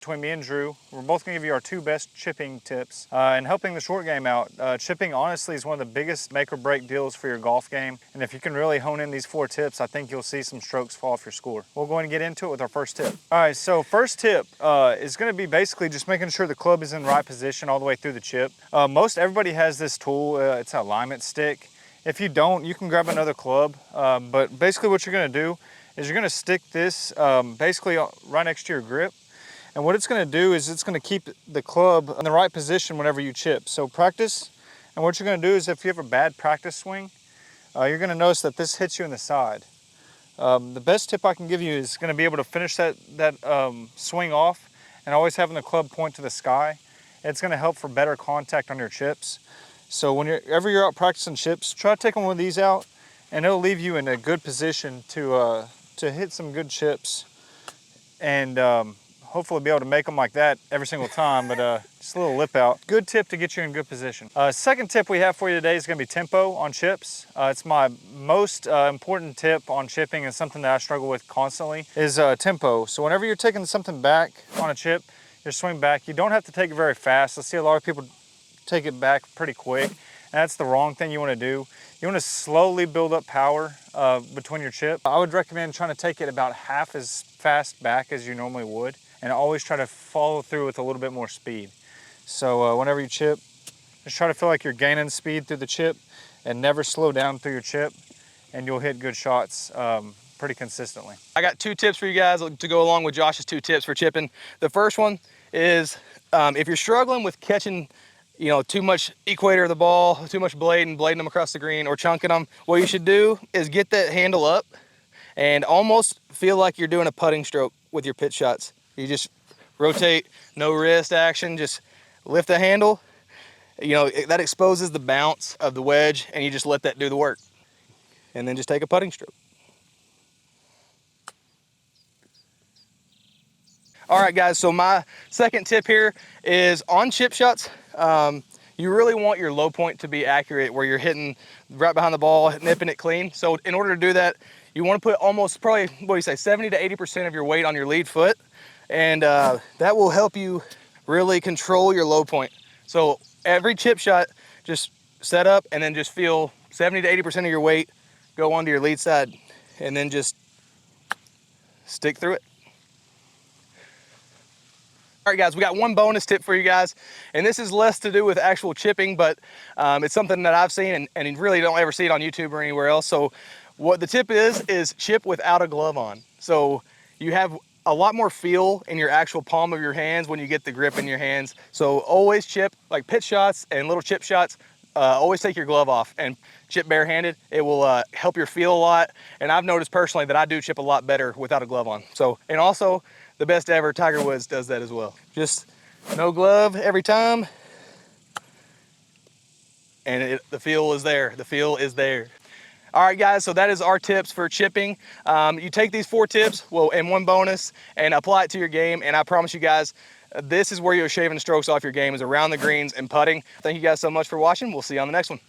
Between me and Drew, we're both gonna give you our 2 best chipping tips and helping the short game out. Chipping honestly is one of the biggest make or break deals for your golf game. And if you can really hone in these 4 tips, I think you'll see some strokes fall off your score. We'll go ahead and get into it with our first tip. All right, so first tip is gonna be basically just making sure the club is in the right position all the way through the chip. Most everybody has this tool, it's an alignment stick. If you don't, you can grab another club. But basically what you're gonna do is you're gonna stick this basically right next to your grip. And what it's gonna do is it's gonna keep the club in the right position whenever you chip. So practice, and what you're gonna do is if you have a bad practice swing, you're gonna notice that this hits you in the side. The best tip I can give you is gonna be able to finish that swing off and always having the club point to the sky. It's gonna help for better contact on your chips. So whenever you're out practicing chips, try taking one of these out and it'll leave you in a good position to hit some good chips. And hopefully be able to make them like that every single time, but just a little lip out. Good tip to get you in good position. Second tip we have for you today is gonna be tempo on chips. It's my most important tip on chipping and something that I struggle with constantly is tempo. So whenever you're taking something back on a chip, your swing back, you don't have to take it very fast. I see a lot of people take it back pretty quick, and that's the wrong thing you wanna do. You wanna slowly build up power between your chip. I would recommend trying to take it about half as fast back as you normally would, and always try to follow through with a little bit more speed. So whenever you chip, just try to feel like you're gaining speed through the chip and never slow down through your chip, and you'll hit good shots pretty consistently. I got 2 tips for you guys to go along with Josh's 2 tips for chipping. The first one is if you're struggling with catching too much equator of the ball, too much blade and blading them across the green or chunking them, what you should do is get that handle up and almost feel like you're doing a putting stroke with your pitch shots. You just rotate, no wrist action, just lift the handle. That exposes the bounce of the wedge and you just let that do the work. And then just take a putting stroke. All right, guys, so my second tip here is on chip shots. You really want your low point to be accurate where you're hitting right behind the ball, nipping it clean. So in order to do that, you want to put almost probably, 70 to 80% of your weight on your lead foot. And that will help you really control your low point. So every chip shot, just set up and then just feel 70 to 80% of your weight go onto your lead side and then just stick through it. All right, guys, we got one bonus tip for you guys, and this is less to do with actual chipping, but it's something that I've seen and you really don't ever see it on YouTube or anywhere else. So what the tip is chip without a glove on. So you have a lot more feel in your actual palm of your hands when you get the grip in your hands. So always chip, like pitch shots and little chip shots, always take your glove off and chip barehanded. It will help your feel a lot. And I've noticed personally that I do chip a lot better without a glove on. So, and also the best ever, Tiger Woods does that as well. Just no glove every time. And the feel is there, the feel is there. All right, guys, so that is our tips for chipping. You take these 4 tips, and one bonus, and apply it to your game, and I promise you guys, this is where you're shaving strokes off your game, is around the greens and putting. Thank you guys so much for watching. We'll see you on the next one.